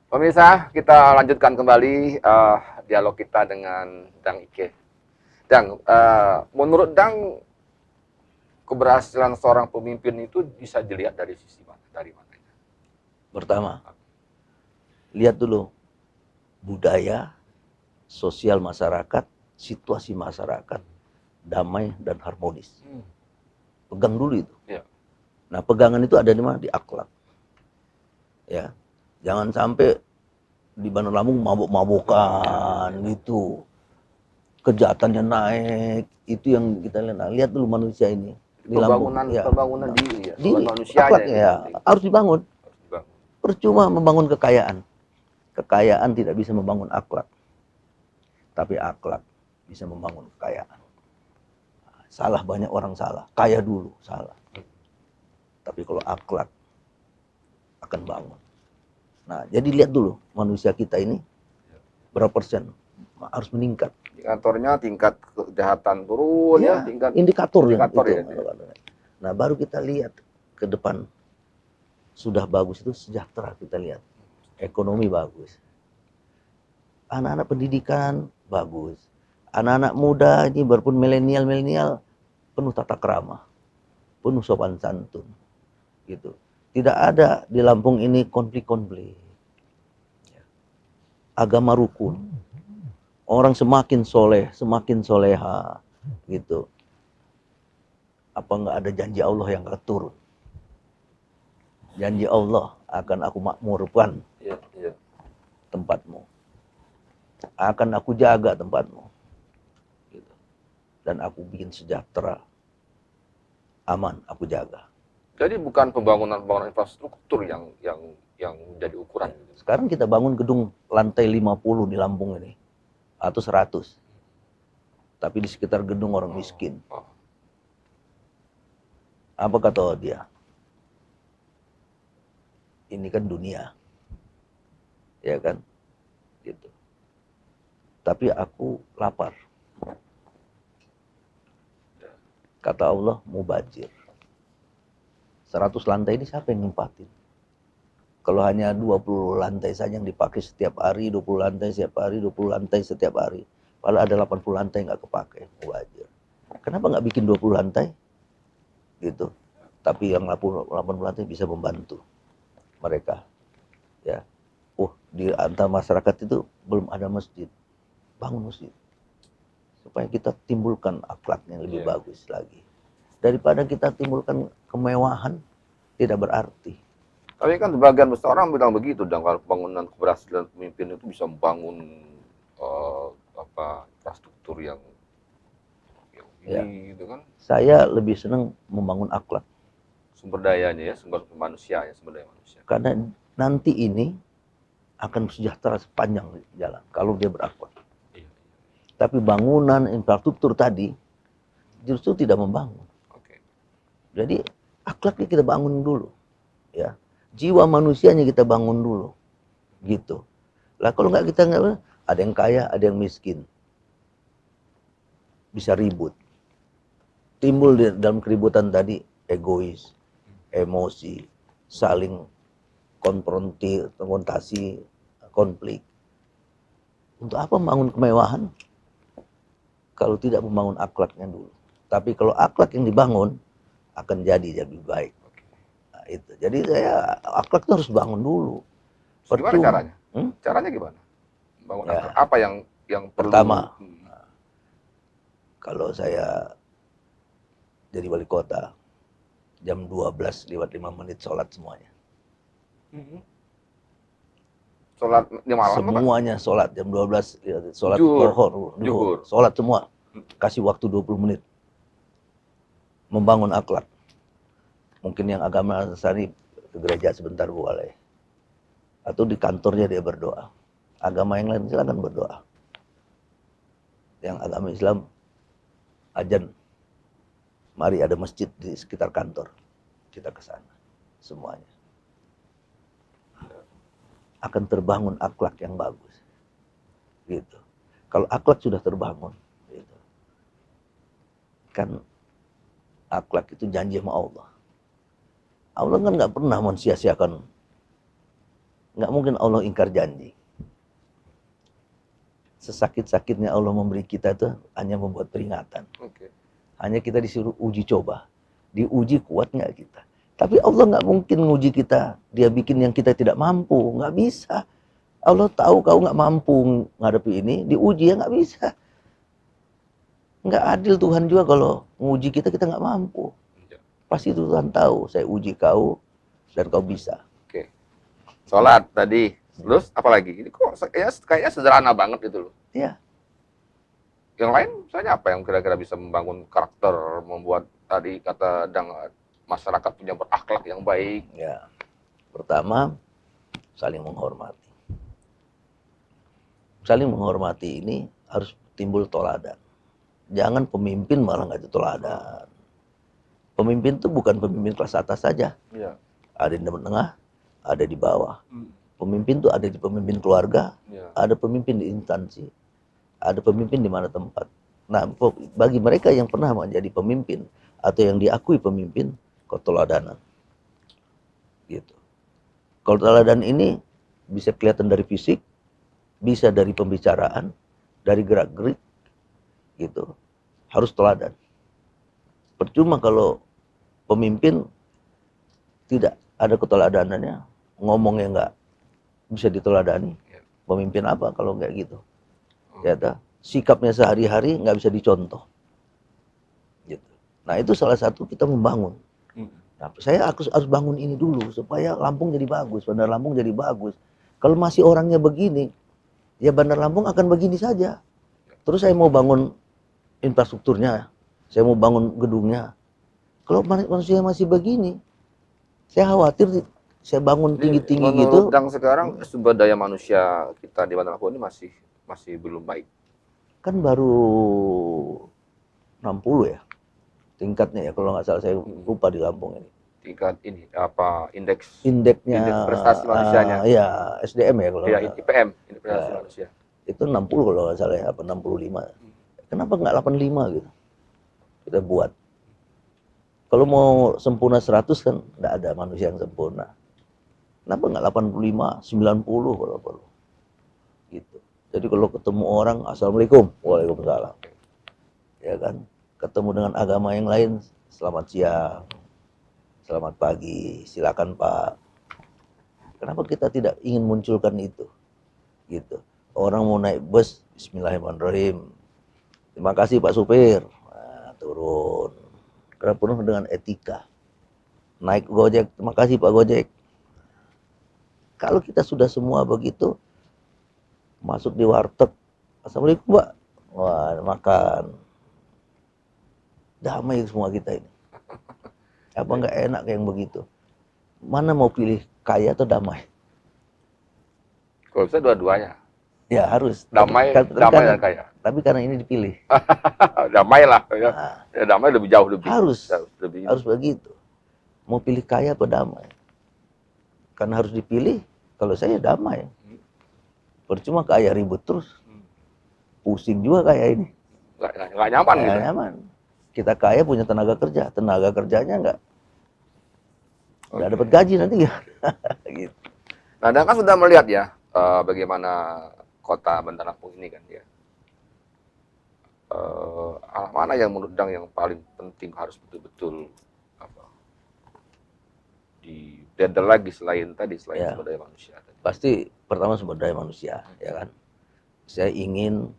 Pemirsa, kita lanjutkan kembali dialog kita dengan Dang Ike. Dang, menurut Dang, keberhasilan seorang pemimpin itu bisa dilihat dari sisi mana? Dari mana? Pertama, lihat dulu budaya, sosial masyarakat, situasi masyarakat, damai dan harmonis. Pegang dulu itu. Ya. Nah, pegangan itu ada di mana? Di akhlak. Ya, jangan sampai di Bandar Lampung mabuk-mabukan gitu, kejahatannya naik, itu yang kita lihat. Nah, lihat dulu manusia ini di Lampung. Ya, Pembangunan diri ya, diri, manusianya akhlaknya yang ya penting. harus dibangun. Harus dibangun. Percuma membangun kekayaan. Kekayaan tidak bisa membangun akhlak. Tapi akhlak bisa membangun kekayaan. Salah, banyak orang salah. Kaya dulu, salah. Tapi kalau akhlak akan bangun. Nah, jadi lihat dulu manusia kita ini berapa persen harus meningkat. Indikatornya tingkat kejahatan turun ya, tingkat indikator itu. Ya. Nah, baru kita lihat ke depan sudah bagus itu sejahtera, kita lihat ekonomi bagus, anak-anak pendidikan bagus, anak-anak muda ini berpun milenial penuh tata krama, penuh sopan santun, gitu. Tidak ada di Lampung ini konflik-konflik, agama rukun, orang semakin soleh, semakin soleha, gitu. Apa nggak ada janji Allah yang akan turun? Janji Allah akan aku makmurkan tempatmu, akan aku jaga tempatmu, gitu. Dan aku bikin sejahtera, aman aku jaga. Jadi bukan pembangunan infrastruktur yang jadi ukuran. Sekarang kita bangun gedung lantai 50 di Lampung ini, atau 100. Tapi di sekitar gedung orang miskin. Apa kata dia? Ini kan dunia, ya kan? Gitu. Tapi aku lapar. Kata Allah, mubazir. 100 lantai ini siapa yang nempatin? Kalau hanya 20 lantai saja yang dipakai setiap hari, 20 lantai setiap hari, 20 lantai setiap hari. Padahal ada 80 lantai nggak kepakai, mubazir. Kenapa nggak bikin 20 lantai? Gitu. Tapi yang 80 lantai bisa membantu mereka. Ya. Di antar masyarakat itu belum ada masjid. Bangun masjid. Supaya kita timbulkan akhlak yang lebih bagus lagi. Daripada kita timbulkan kemewahan, tidak berarti. Tapi kan sebagian besar orang bilang begitu, dan kalau pembangunan keberhasilan pemimpin itu bisa membangun infrastruktur yang ini, gitu kan? Saya lebih senang membangun akhlak. Sumber dayanya ya, sumber manusia ya, sumber daya manusia. Karena nanti ini akan sejahtera sepanjang jalan kalau dia berakhlak. Tapi bangunan infrastruktur tadi justru tidak membangun. Jadi akhlaknya kita bangun dulu, ya. Jiwa manusianya kita bangun dulu, gitu. Lah kalau nggak, kita nggak, ada yang kaya, ada yang miskin, bisa ribut. Timbul dalam keributan tadi egois, emosi, saling konfrontasi, konflik. Untuk apa membangun kemewahan kalau tidak membangun akhlaknya dulu? Tapi kalau akhlak yang dibangun, akan jadi lebih baik. Nah, itu. Jadi saya akhlak itu harus bangun dulu. Gimana caranya? Caranya gimana? Bangun akhlak. Apa yang perlu? Pertama, kalau saya jadi wali kota, jam 12 lewat 5 menit sholat semuanya. Sholat di malam? Semuanya sholat jam 12, sholat zuhur, sholat semua. Kasih waktu 20 menit. Membangun akhlak. Mungkin yang agama Nasrani ke gereja sebentar boleh. Atau di kantornya dia berdoa. Agama yang lain silakan berdoa. Yang agama Islam, ajan. Mari ada masjid di sekitar kantor. Kita ke sana. Semuanya. Akan terbangun akhlak yang bagus. Gitu. Kalau akhlak sudah terbangun, gitu. Kan akhlak itu janji sama Allah. Allah kan nggak pernah mensia-siakan nggak mungkin Allah ingkar janji. Sesakit-sakitnya Allah memberi kita itu hanya membuat peringatan. Oke. Hanya kita disuruh uji coba. Diuji kuat nggak kita. Tapi Allah nggak mungkin nguji kita. Dia bikin yang kita tidak mampu. Nggak bisa. Allah tahu kau nggak mampu ngadepi ini. Diuji ya nggak bisa. Nggak adil Tuhan juga kalau nguji kita nggak mampu. Ya. Pasti Tuhan tahu. Saya uji kau dan kau bisa. Oke. Sholat tadi. Terus apa lagi? Ini kok kayaknya sederhana banget itu loh. Iya. Yang lain misalnya apa yang kira-kira bisa membangun karakter, membuat tadi kata Dang, masyarakat punya berakhlak yang baik. Ya. Pertama, saling menghormati. Saling menghormati ini harus timbul toladan. Jangan pemimpin malah nggak toladan. Pemimpin itu bukan pemimpin kelas atas saja. Iya. Ada di tengah, ada di bawah. Pemimpin itu ada di pemimpin keluarga, Iya. ada pemimpin di instansi, ada pemimpin di mana tempat. Nah, bagi mereka yang pernah menjadi pemimpin atau yang diakui pemimpin, keteladanan. Gitu. Keteladanan ini bisa kelihatan dari fisik, bisa dari pembicaraan, dari gerak-gerik, gitu. Harus teladan. Percuma kalau pemimpin tidak ada keteladanannya, ngomongnya nggak bisa diteladani. Pemimpin apa kalau nggak gitu? Ya, sikapnya sehari-hari nggak bisa dicontoh. Gitu. Nah itu salah satu kita membangun. Nah, saya harus bangun ini dulu supaya Lampung jadi bagus, Bandar Lampung jadi bagus. Kalau masih orangnya begini, ya Bandar Lampung akan begini saja. Terus saya mau bangun infrastrukturnya, saya mau bangun gedungnya. Kalau manusia masih begini, saya khawatir saya bangun tinggi-tinggi gitu. Menurut Dang sekarang sumber daya manusia kita di Bandar Lampung ini masih belum baik. Kan baru 60 ya tingkatnya ya, kalau nggak salah, saya lupa di Lampung ini. Tingkat ini apa indeksnya? Indeksnya Indeks prestasi manusianya. ya SDM ya kalau Ya, nggak salah. IPM, indeks prestasi Ya. manusia. Itu 60 kalau nggak salah ya, apa 65. Kenapa nggak 85 gitu? Kita buat. Kalau mau sempurna 100 kan nggak ada manusia yang sempurna. Kenapa nggak 85, 90 kalau perlu? Gitu. Jadi kalau ketemu orang, Assalamualaikum, Waalaikumsalam. Ya kan? Ketemu dengan agama yang lain, selamat siang, selamat pagi, silakan Pak. Kenapa kita tidak ingin munculkan itu? Gitu. Orang mau naik bus, Bismillahirrahmanirrahim. Terima kasih Pak Supir. Nah, turun. Karena penuh dengan etika. Naik Gojek, terima kasih Pak Gojek. Kalau kita sudah semua begitu, masuk di warteg, Assalamualaikum Pak. Wah, makan. Damai semua kita ini. Apa nggak enak yang begitu? Mana mau pilih kaya atau damai? Kalau bisa dua-duanya. Ya harus. Damai, Tapi damai karena, dan kaya. tapi karena ini dipilih. Damai lah. Ya. Nah, Ya, damai lebih jauh lebih. harus Lebih. harus begitu. Mau pilih kaya atau damai? Karena harus dipilih. Kalau saya damai. Percuma kaya ribut terus. Pusing juga kaya ini. Nggak nyaman Nggak gitu. nyaman. Kita kaya punya tenaga kerja. Tenaga kerjanya nggak dapat gaji nanti ya. Gitu. Nah, Anda kan sudah melihat ya bagaimana kota Bandar Lampung ini kan ya. Mana yang menurut Dang yang paling penting harus betul-betul di dedel lagi selain Ya. sumber daya manusia tadi. Pasti pertama sumber daya manusia, ya kan. Saya ingin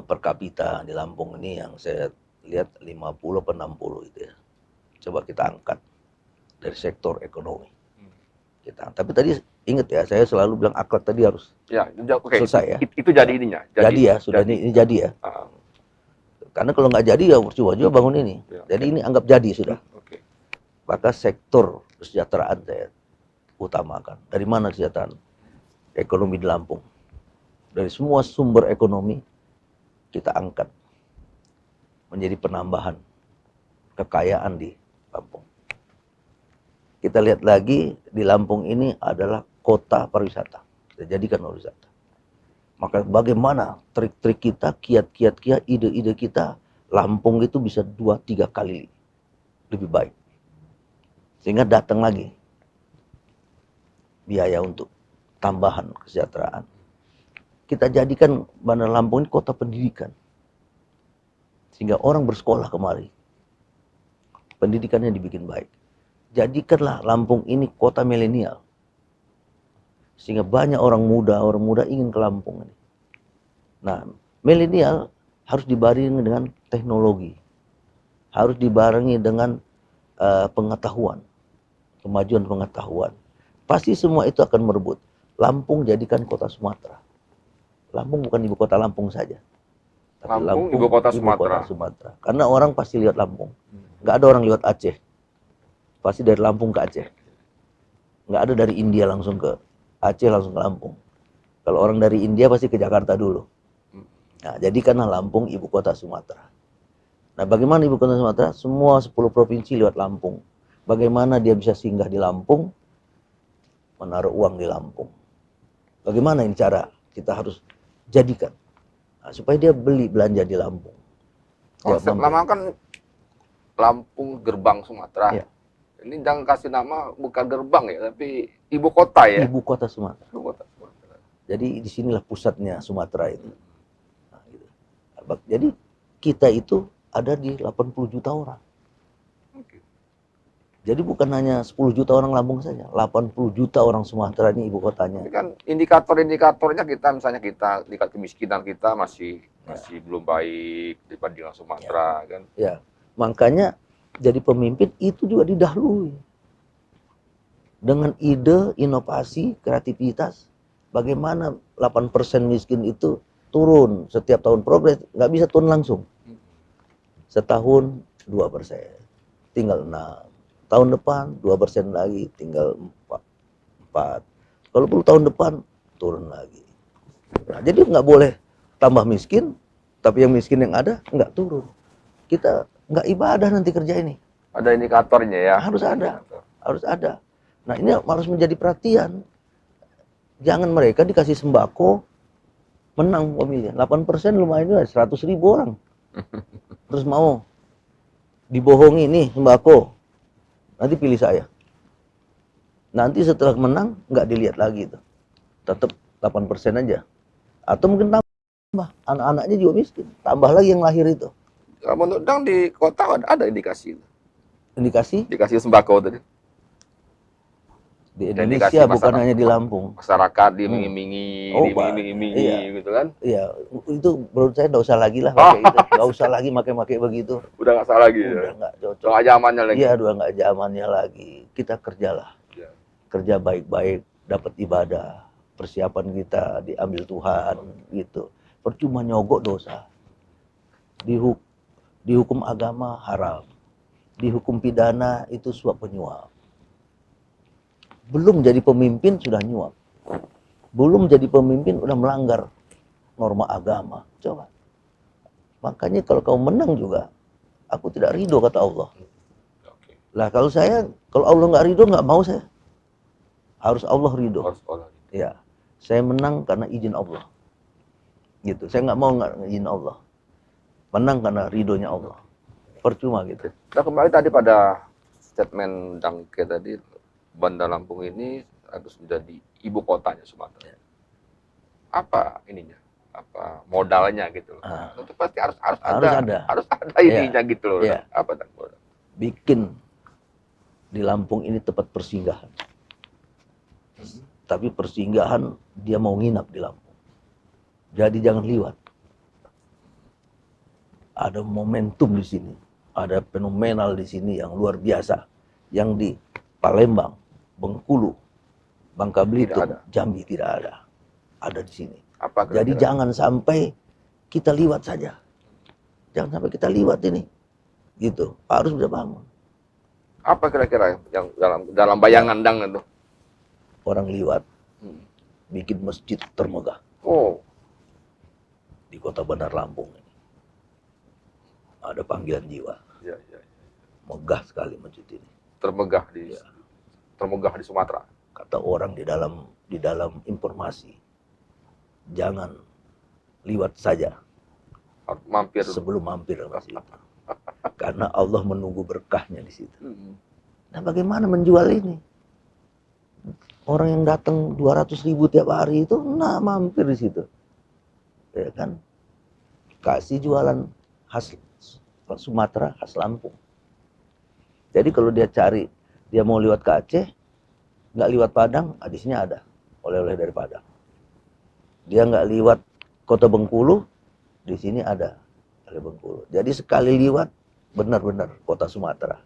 per kapita di Lampung ini yang saya lihat 50 per 60 itu ya. Coba kita angkat dari sektor ekonomi. Tapi tadi ingat ya, saya selalu bilang akhlak tadi harus Ya, oke. selesai ya. Itu jadi ininya. Jadi ya, sudah ini jadi ya. Karena kalau nggak jadi ya percuma juga bangun ini. Ya. Jadi ini anggap jadi sudah. Oke. Maka sektor kesejahteraan saya utamakan. Dari mana kesejahteraan? Ekonomi di Lampung. Dari semua sumber ekonomi kita angkat menjadi penambahan kekayaan di Lampung. Kita lihat lagi di Lampung ini adalah kota pariwisata. Kita jadikan pariwisata. Maka bagaimana trik-trik kita, kiat-kiat kita, ide-ide kita, Lampung itu bisa 2-3 kali lebih baik. Sehingga datang lagi biaya untuk tambahan kesejahteraan. Kita jadikan Bandar Lampung ini kota pendidikan. Sehingga orang bersekolah kemari. Pendidikannya dibikin baik. Jadikanlah Lampung ini kota milenial. Sehingga banyak orang muda ingin ke Lampung ini. Nah, milenial harus dibarengi dengan teknologi. Harus dibarengi dengan pengetahuan. Kemajuan pengetahuan. Pasti semua itu akan merebut. Lampung jadikan kota Sumatera. Lampung bukan ibu kota Lampung saja. Tapi Lampung ibu kota Sumatera. Karena orang pasti lihat Lampung. Nggak ada orang lihat Aceh. Pasti dari Lampung ke Aceh. Nggak ada dari India langsung ke Aceh langsung ke Lampung. Kalau orang dari India pasti ke Jakarta dulu. Nah, jadikanlah Lampung ibu kota Sumatera. Nah, bagaimana ibu kota Sumatera? Semua 10 provinsi lewat Lampung. Bagaimana dia bisa singgah di Lampung, menaruh uang di Lampung. Bagaimana ini cara kita harus jadikan? Nah, supaya dia beli belanja di Lampung. Konsep lama kan Lampung gerbang Sumatera. Ya. Ini jangan kasih nama bukan gerbang ya, tapi ibu kota ya. Ibu kota Sumatera. Ibu kota Sumatera. Jadi disinilah pusatnya Sumatera itu. Nah, gitu. Jadi kita itu ada di 80 juta orang. Oke. Jadi bukan hanya 10 juta orang Lampung saja, 80 juta orang Sumatera ini ibu kotanya. Ini kan indikator-indikatornya kita, misalnya kita tingkat kemiskinan kita masih belum baik dibanding Sumatera kan. Ya, makanya jadi pemimpin itu juga didahului dengan ide, inovasi, kreativitas. Bagaimana 8% miskin itu turun setiap tahun progres, nggak bisa turun langsung. Setahun 2%, tinggal 6. Tahun depan 2% lagi, tinggal 4. Kalau 10 tahun depan turun lagi. Nah, jadi nggak boleh tambah miskin, tapi yang miskin yang ada nggak turun. Kita nggak ibadah nanti kerja ini. Ada indikatornya ya. Harus ada, harus ada. Nah, ini harus menjadi perhatian. Jangan mereka dikasih sembako menang pemilihan. 8% lumayan juga, 100.000 orang. Terus mau dibohongi nih sembako. Nanti pilih saya. Nanti setelah menang nggak dilihat lagi itu. Tetap 8% aja. Atau mungkin tambah. Anak-anaknya juga miskin. Tambah lagi yang lahir itu. Kalau menurut Dang di kota ada indikasi. Indikasi Indikasi sembako tadi. di Indonesia bukan hanya di Lampung. Masyarakat diiming-imingi, Oh, diiming-imingi iya. gitu kan. Iya, itu menurut saya nggak usah lagi lah pakai itu. Nggak usah lagi pakai begitu. Udah nggak salah lagi Udah ya. nggak cocok. Soal zamannya lagi. Iya, udah nggak zamannya lagi. Kita kerjalah. Ya. Kerja baik-baik, dapat ibadah. Persiapan kita diambil Tuhan, gitu. Percuma nyogok dosa. Dihukum agama haram. Dihukum pidana itu suap penyuap. Belum jadi pemimpin sudah nyuap. Belum jadi pemimpin udah melanggar norma agama. Coba. Makanya kalau kau menang juga, aku tidak ridho kata Allah. Oke. Lah kalau Allah nggak ridho nggak mau saya. Harus Allah ridho. Harus olah. Ya, saya menang karena izin Allah. Gitu. Saya nggak mau nggak izin Allah. Menang karena ridhonya Allah. Percuma gitu. Nah, kembali tadi pada statement Dangke tadi, Bandar Lampung ini harus menjadi ibu kotanya Sumatera. Apa ininya? Apa modalnya gitu loh. Itu pasti harus ada. Harus ada ininya gitu loh. Iya. Apa dan Bikin di Lampung ini tempat persinggahan. Tapi persinggahan dia mau nginap di Lampung. Jadi jangan liwat. Ada momentum di sini. Ada fenomenal di sini yang luar biasa. Yang di Palembang, Bengkulu, Bangka Belitung, Jambi tidak ada. Ada di sini. apa Jadi jangan sampai kita liwat saja. Jangan sampai kita liwat ini. Gitu. Harus bisa bangun. apa kira-kira yang dalam bayangan Dang itu? Orang liwat bikin masjid termegah Oh, di kota Bandar Lampung ini. Ada panggilan jiwa. iya. Megah sekali masjid ini. Termegah di Sumatera. Kata orang di dalam informasi, jangan liwat saja Harus mampir dulu. sebelum mampir ke masjid. Karena Allah menunggu berkahnya di situ. Nah, bagaimana menjual ini? Orang yang datang 200.000 tiap hari itu, nah mampir di situ. Ya kan? Kasih jualan khas Sumatera, khas Lampung. Jadi kalau dia cari, dia mau lewat ke Aceh, nggak lewat Padang, di sini ada oleh-oleh dari Padang. Dia nggak lewat Kota Bengkulu, di sini ada oleh Bengkulu. Jadi sekali lewat, benar-benar kota Sumatera.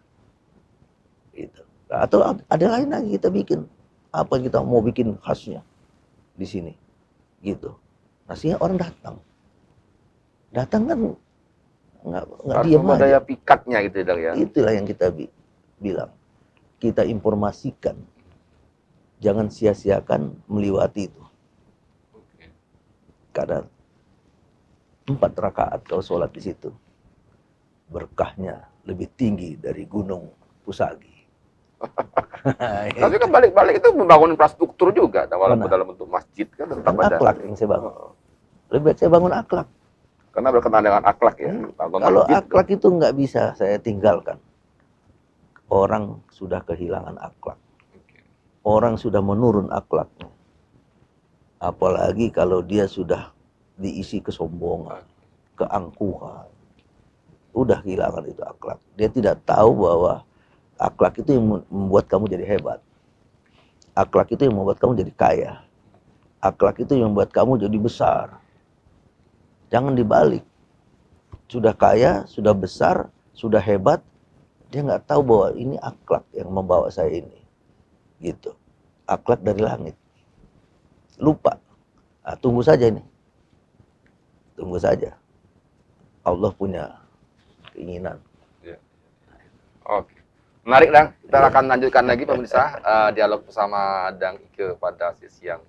Gitu. Atau ada lain lagi kita bikin. Apa kita mau bikin khasnya di sini, gitu. Nah, sehingga orang datang kan nggak Harus diam membawa aja. daya pikatnya gitu Dang ya. Itulah yang kita bilang, kita informasikan, jangan sia-siakan melewati itu. Karena 4 rakaat kalau sholat di situ, berkahnya lebih tinggi dari gunung Pusagi. Tapi kan balik-balik itu membangun infrastruktur juga, walaupun Mana? dalam bentuk masjid kan tetap Kan ada. akhlak yang saya bangun. Lebih baik saya bangun akhlak. Karena berkenaan dengan akhlak ya. Bangun Kalau masjid. akhlak itu nggak bisa saya tinggalkan. Orang sudah kehilangan akhlak. Orang sudah menurun akhlaknya. Apalagi kalau dia sudah diisi kesombongan, keangkuhan. Udah kehilangan itu akhlak. Dia tidak tahu bahwa akhlak itu yang membuat kamu jadi hebat. Akhlak itu yang membuat kamu jadi kaya. Akhlak itu yang membuat kamu jadi besar. Jangan dibalik. Sudah kaya, sudah besar, sudah hebat, dia nggak tahu bahwa ini akhlak yang membawa saya ini. Gitu. Akhlak dari langit. Lupa. Nah, tunggu saja ini. Tunggu saja. Allah punya keinginan. Ya. Oke. Menarik Dang. Kita Ya. akan lanjutkan lagi pemirsa dialog bersama Dang Ike pada sesi yang